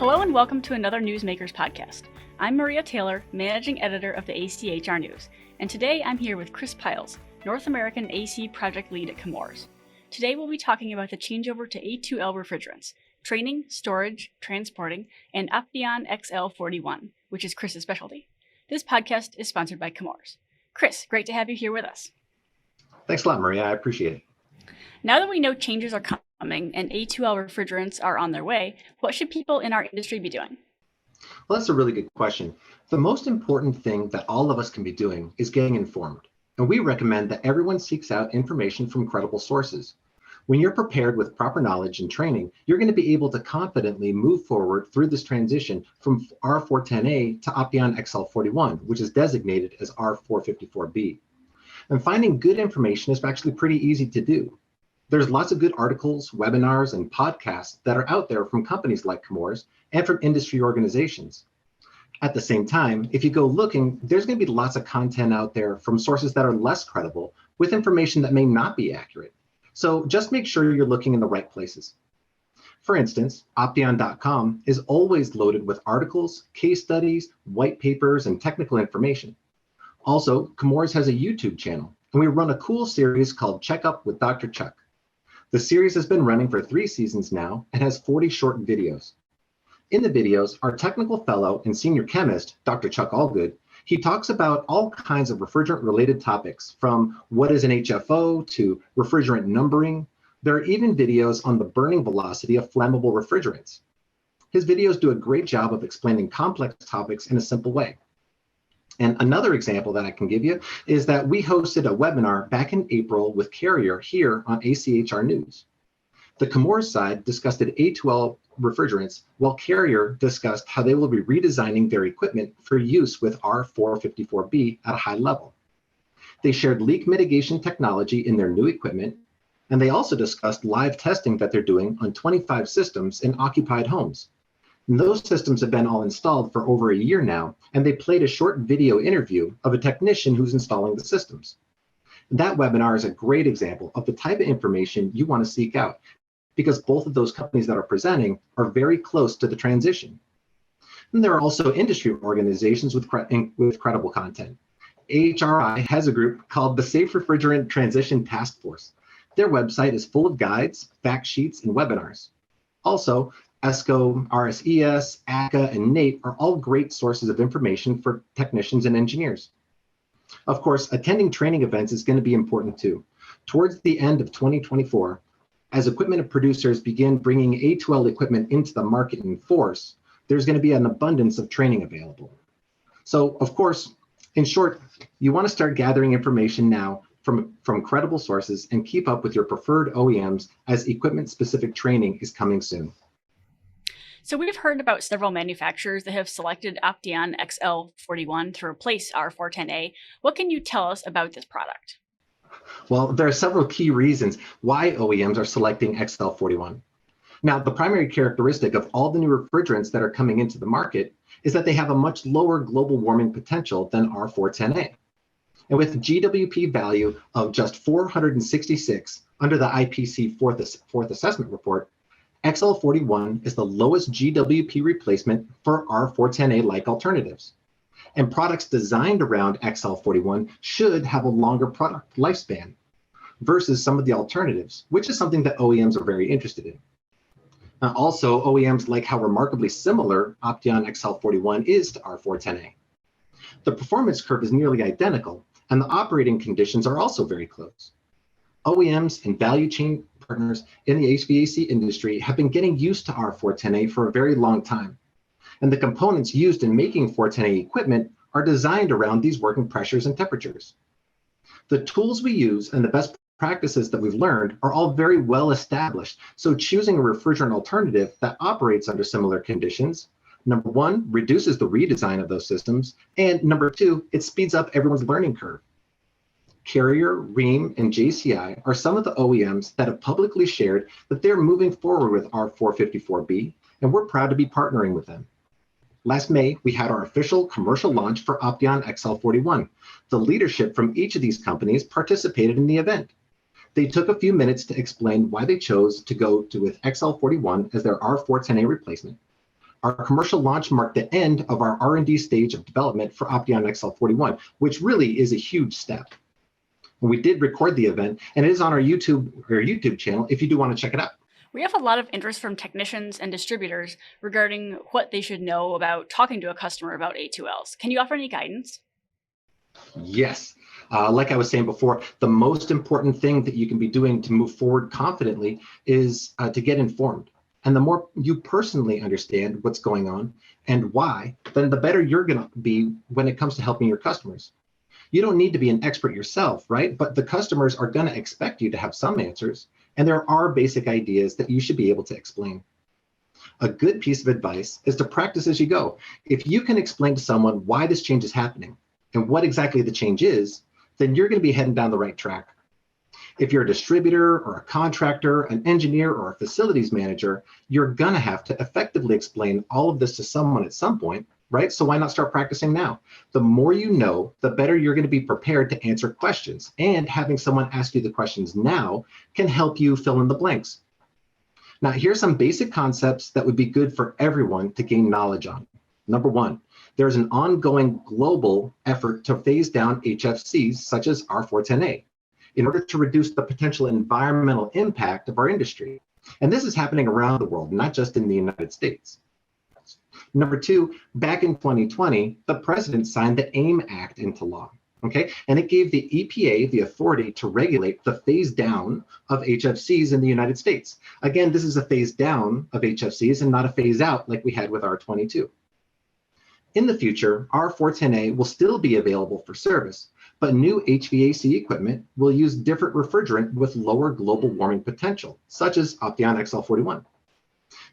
Hello and welcome to another Newsmakers podcast. I'm Maria Taylor, Managing Editor of the ACHR News, and today I'm here with Chris Piles, North American AC Project Lead at Chemours. Today we'll be talking about the changeover to A2L refrigerants, training, storage, transporting, and Opteon XL41, which is Chris's specialty. This podcast is sponsored by Chemours. Chris, great to have you here with us. Thanks a lot, Maria. I appreciate it. Now that we know changes are coming and A2L refrigerants are on their way, what should people in our industry be doing? Well, that's a really good question. The most important thing that all of us can be doing is getting informed. And we recommend that everyone seeks out information from credible sources. When you're prepared with proper knowledge and training, you're going to be able to confidently move forward through this transition from R410A to Opteon XL41, which is designated as R454B. And finding good information is actually pretty easy to do. There's lots of good articles, webinars, and podcasts that are out there from companies like Chemours and from industry organizations. At the same time, if you go looking, there's going to be lots of content out there from sources that are less credible with information that may not be accurate. So just make sure you're looking in the right places. For instance, Opteon.com is always loaded with articles, case studies, white papers, and technical information. Also, Chemours has a YouTube channel, and we run a cool series called Check Up with Dr. Chuck. The series has been running for 3 seasons now and has 40 short videos. In the videos, our technical fellow and senior chemist, Dr. Chuck Allgood, he talks about all kinds of refrigerant-related topics, from what is an HFO to refrigerant numbering. There are even videos on the burning velocity of flammable refrigerants. His videos do a great job of explaining complex topics in a simple way. And another example that I can give you is that we hosted a webinar back in April with Carrier here on ACHR News. The Chemours side discussed A2L refrigerants, while Carrier discussed how they will be redesigning their equipment for use with R454B at a high level. They shared leak mitigation technology in their new equipment, and they also discussed live testing that they're doing on 25 systems in occupied homes. And those systems have been all installed for over a year now, and they played a short video interview of a technician who's installing the systems. That webinar is a great example of the type of information you want to seek out, because both of those companies that are presenting are very close to the transition. And there are also industry organizations with credible content. AHRI has a group called the Safe Refrigerant Transition Task Force. Their website is full of guides, fact sheets, and webinars. Also, ESCO, RSES, ACHR, and NATE are all great sources of information for technicians and engineers. Of course, attending training events is going to be important too. Towards the end of 2024, as equipment producers begin bringing A2L equipment into the market in force, there's going to be an abundance of training available. So, of course, in short, you want to start gathering information now from credible sources and keep up with your preferred OEMs as equipment-specific training is coming soon. So we've heard about several manufacturers that have selected Opteon XL41 to replace R410A. What can you tell us about this product? Well, there are several key reasons why OEMs are selecting XL41. Now, the primary characteristic of all the new refrigerants that are coming into the market is that they have a much lower global warming potential than R410A. And with a GWP value of just 466 under the IPC fourth assessment report, XL41 is the lowest GWP replacement for R410A-like alternatives. And products designed around XL41 should have a longer product lifespan versus some of the alternatives, which is something that OEMs are very interested in. Also, OEMs like how remarkably similar Opteon XL41 is to R410A. The performance curve is nearly identical, and the operating conditions are also very close. OEMs and value chain partners in the HVAC industry have been getting used to R410A for a very long time. And the components used in making 410A equipment are designed around these working pressures and temperatures. The tools we use and the best practices that we've learned are all very well established. So choosing a refrigerant alternative that operates under similar conditions, number one, reduces the redesign of those systems, and number two, it speeds up everyone's learning curve. Carrier, Rheem, and JCI are some of the OEMs that have publicly shared that they're moving forward with R454B, and we're proud to be partnering with them. Last May, we had our official commercial launch for Opteon XL41. The leadership from each of these companies participated in the event. They took a few minutes to explain why they chose to go with XL41 as their R410A replacement. Our commercial launch marked the end of our R&D stage of development for Opteon XL41, which really is a huge step. We did record the event, and it is on our YouTube channel if you do want to check it out. We have a lot of interest from technicians and distributors regarding what they should know about talking to a customer about A2Ls. Can you offer any guidance? Yes. Like I was saying before, the most important thing that you can be doing to move forward confidently is to get informed. And the more you personally understand what's going on and why, then the better you're going to be when it comes to helping your customers. You don't need to be an expert yourself, right? But the customers are going to expect you to have some answers. And there are basic ideas that you should be able to explain. A good piece of advice is to practice as you go. If you can explain to someone why this change is happening and what exactly the change is, then you're going to be heading down the right track. If you're a distributor or a contractor, an engineer, or a facilities manager, you're going to have to effectively explain all of this to someone at some point, right? So why not start practicing now? The more you know, the better you're going to be prepared to answer questions. And having someone ask you the questions now can help you fill in the blanks. Now, here's some basic concepts that would be good for everyone to gain knowledge on. Number one, there's an ongoing global effort to phase down HFCs such as R410A in order to reduce the potential environmental impact of our industry. And this is happening around the world, not just in the United States. Number two, back in 2020, the president signed the AIM Act into law, okay? And it gave the EPA the authority to regulate the phase down of HFCs in the United States. Again, this is a phase down of HFCs and not a phase out like we had with R22. In the future, R410A will still be available for service, but new HVAC equipment will use different refrigerant with lower global warming potential, such as Opteon XL41.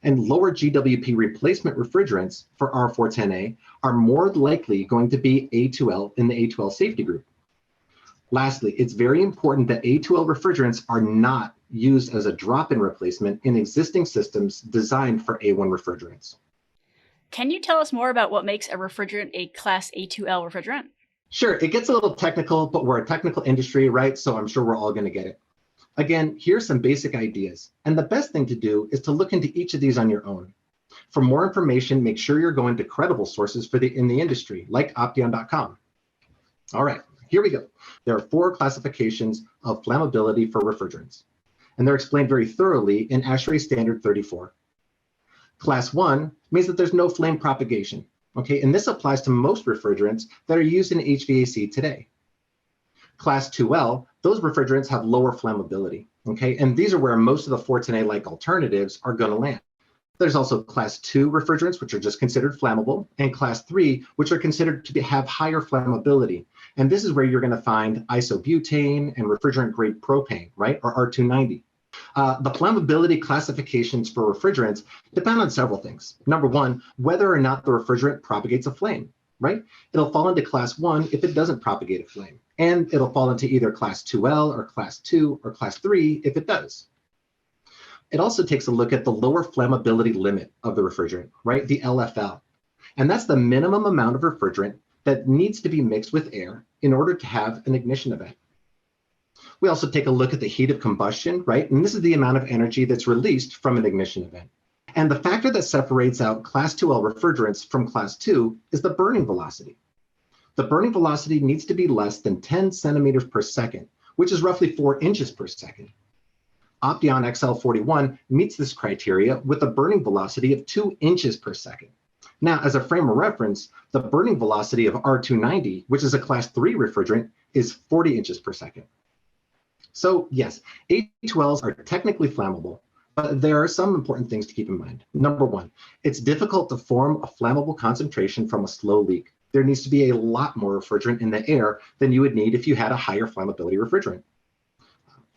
And lower GWP replacement refrigerants for R410A are more likely going to be A2L in the A2L safety group. Lastly, it's very important that A2L refrigerants are not used as a drop-in replacement in existing systems designed for A1 refrigerants. Can you tell us more about what makes a refrigerant a Class A2L refrigerant? Sure, it gets a little technical, but we're a technical industry, right? So I'm sure we're all going to get it. Again, here's some basic ideas. And the best thing to do is to look into each of these on your own. For more information, make sure you're going to credible sources in the industry, like Opteon.com. All right, here we go. There are 4 classifications of flammability for refrigerants, and they're explained very thoroughly in ACHR Standard 34. Class 1 means that there's no flame propagation, okay? And this applies to most refrigerants that are used in HVAC today. Class 2L, those refrigerants have lower flammability, okay? And these are where most of the 410A-like alternatives are going to land. There's also Class 2 refrigerants, which are just considered flammable, and Class 3, which are considered to have higher flammability. And this is where you're going to find isobutane and refrigerant-grade propane, right, or R290. The flammability classifications for refrigerants depend on several things. Number one, whether or not the refrigerant propagates a flame, right? It'll fall into Class 1 if it doesn't propagate a flame. And it'll fall into either Class 2L or Class 2 or Class 3 if it does. It also takes a look at the lower flammability limit of the refrigerant, right? The LFL. And that's the minimum amount of refrigerant that needs to be mixed with air in order to have an ignition event. We also take a look at the heat of combustion, right? And this is the amount of energy that's released from an ignition event. And the factor that separates out Class 2L refrigerants from Class 2 is the burning velocity. The burning velocity needs to be less than 10 centimeters per second, which is roughly 4 inches per second. Opteon XL41 meets this criteria with a burning velocity of 2 inches per second. Now, as a frame of reference, the burning velocity of R290, which is a Class 3 refrigerant, is 40 inches per second. So yes, A2Ls are technically flammable, but there are some important things to keep in mind. Number one, it's difficult to form a flammable concentration from a slow leak. There needs to be a lot more refrigerant in the air than you would need if you had a higher flammability refrigerant.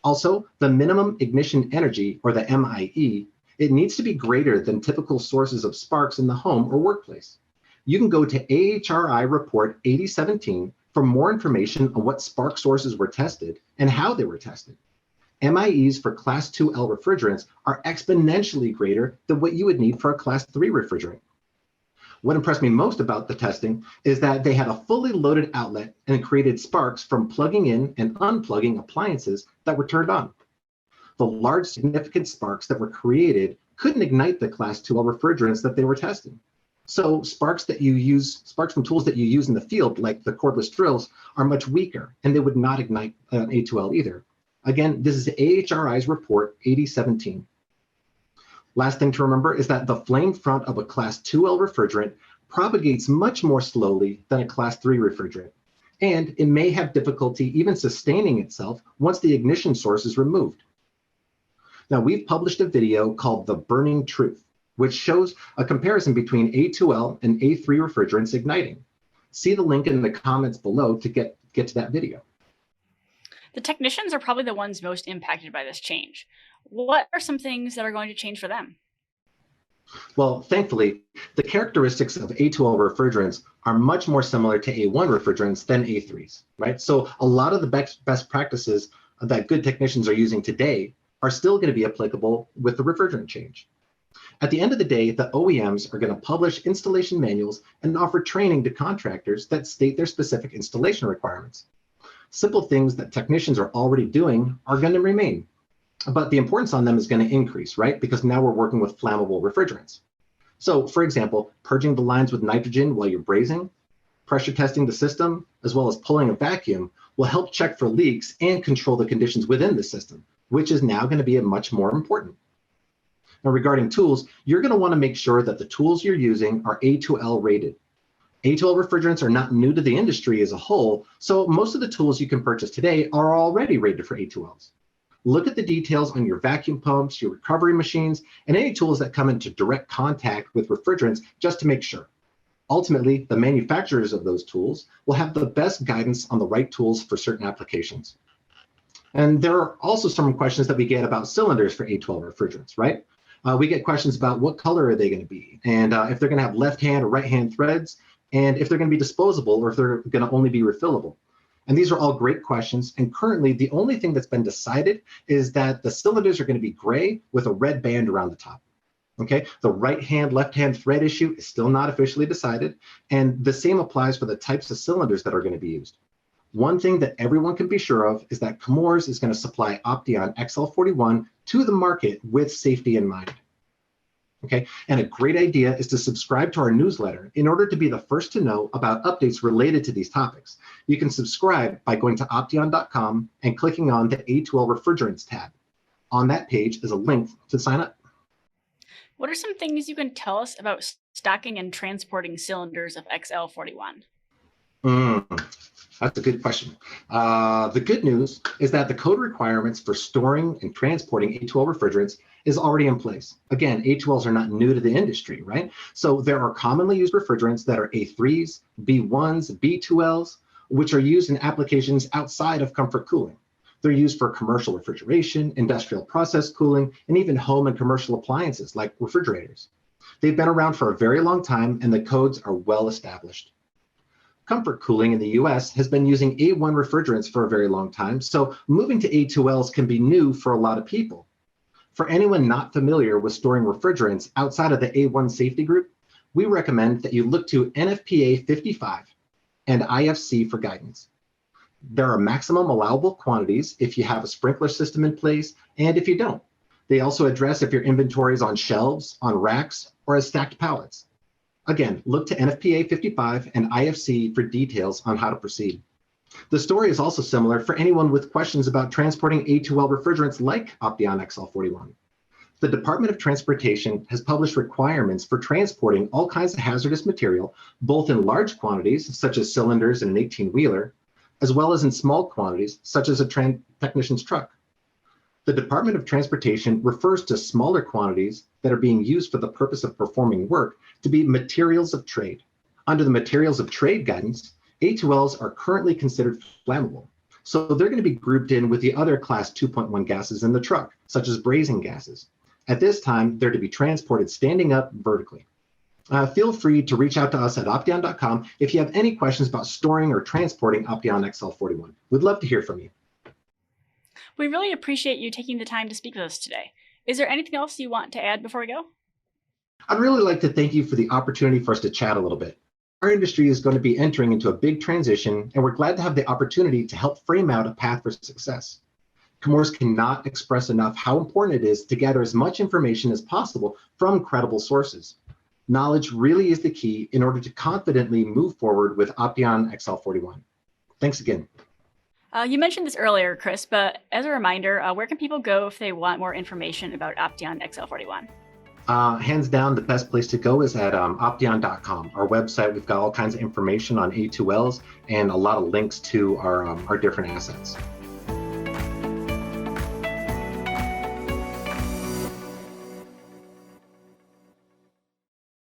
Also, the minimum ignition energy, or the MIE, it needs to be greater than typical sources of sparks in the home or workplace. You can go to AHRI Report 8017 for more information on what spark sources were tested and how they were tested. MIEs for Class 2L refrigerants are exponentially greater than what you would need for a Class 3 refrigerant. What impressed me most about the testing is that they had a fully loaded outlet and created sparks from plugging in and unplugging appliances that were turned on. The large significant sparks that were created couldn't ignite the Class 2L refrigerants that they were testing. So sparks from tools that you use in the field, like the cordless drills, are much weaker, and they would not ignite A2L either. Again, this is AHRI's report 8017. Last thing to remember is that the flame front of a Class 2L refrigerant propagates much more slowly than a Class 3 refrigerant, and it may have difficulty even sustaining itself once the ignition source is removed. Now, we've published a video called The Burning Truth, which shows a comparison between A2L and A3 refrigerants igniting. See the link in the comments below to get to that video. The technicians are probably the ones most impacted by this change. What are some things that are going to change for them? Well, thankfully, the characteristics of A2L refrigerants are much more similar to A1 refrigerants than A3s, right? So a lot of the best practices that good technicians are using today are still going to be applicable with the refrigerant change. At the end of the day, the OEMs are going to publish installation manuals and offer training to contractors that state their specific installation requirements. Simple things that technicians are already doing are going to remain, but the importance on them is going to increase, right? Because now we're working with flammable refrigerants. So, for example, purging the lines with nitrogen while you're brazing, pressure testing the system, as well as pulling a vacuum will help check for leaks and control the conditions within the system, which is now going to be much more important. Now, regarding tools, you're going to want to make sure that the tools you're using are A2L rated. A2L refrigerants are not new to the industry as a whole, so most of the tools you can purchase today are already rated for A2Ls. Look at the details on your vacuum pumps, your recovery machines, and any tools that come into direct contact with refrigerants just to make sure. Ultimately, the manufacturers of those tools will have the best guidance on the right tools for certain applications. And there are also some questions that we get about cylinders for A2L refrigerants, right? We get questions about what color are they going to be, and if they're going to have left-hand or right-hand threads, and if they're going to be disposable or if they're going to only be refillable. And these are all great questions. And currently, the only thing that's been decided is that the cylinders are going to be gray with a red band around the top. Okay, the right-hand, left-hand thread issue is still not officially decided. And the same applies for the types of cylinders that are going to be used. One thing that everyone can be sure of is that Chemours is going to supply Opteon XL41 to the market with safety in mind. Okay, and a great idea is to subscribe to our newsletter in order to be the first to know about updates related to these topics. You can subscribe by going to opteon.com and clicking on the A2L Refrigerants tab. On that page is a link to sign up. What are some things you can tell us about stocking and transporting cylinders of XL41? That's a good question. The good news is that the code requirements for storing and transporting A2L refrigerants is already in place. Again, A2Ls are not new to the industry, right? So there are commonly used refrigerants that are A3s, B1s, B2Ls, which are used in applications outside of comfort cooling. They're used for commercial refrigeration, industrial process cooling, and even home and commercial appliances like refrigerators. They've been around for a very long time, and the codes are well established. Comfort cooling in the US has been using A1 refrigerants for a very long time, so moving to A2Ls can be new for a lot of people. For anyone not familiar with storing refrigerants outside of the A1 safety group, we recommend that you look to NFPA 55 and IFC for guidance. There are maximum allowable quantities if you have a sprinkler system in place and if you don't. They also address if your inventory is on shelves, on racks, or as stacked pallets. Again, look to NFPA 55 and IFC for details on how to proceed. The story is also similar for anyone with questions about transporting A2L refrigerants like Opteon XL41. The Department of Transportation has published requirements for transporting all kinds of hazardous material, both in large quantities, such as cylinders in an 18-wheeler, as well as in small quantities, such as a technician's truck. The Department of Transportation refers to smaller quantities that are being used for the purpose of performing work to be materials of trade. Under the materials of trade guidance, A2Ls are currently considered flammable. So they're going to be grouped in with the other class 2.1 gases in the truck, such as brazing gases. At this time, they're to be transported standing up vertically. Feel free to reach out to us at opteon.com if you have any questions about storing or transporting Opteon XL41. We'd love to hear from you. We really appreciate you taking the time to speak with us today. Is there anything else you want to add before we go? I'd really like to thank you for the opportunity for us to chat a little bit. Our industry is going to be entering into a big transition, and we're glad to have the opportunity to help frame out a path for success. Chemours cannot express enough how important it is to gather as much information as possible from credible sources. Knowledge really is the key in order to confidently move forward with Opteon XL41. Thanks again. You mentioned this earlier, Chris, but as a reminder, where can people go if they want more information about Opteon XL41? Hands down, the best place to go is at opteon.com. Our website, we've got all kinds of information on A2Ls and a lot of links to our different assets.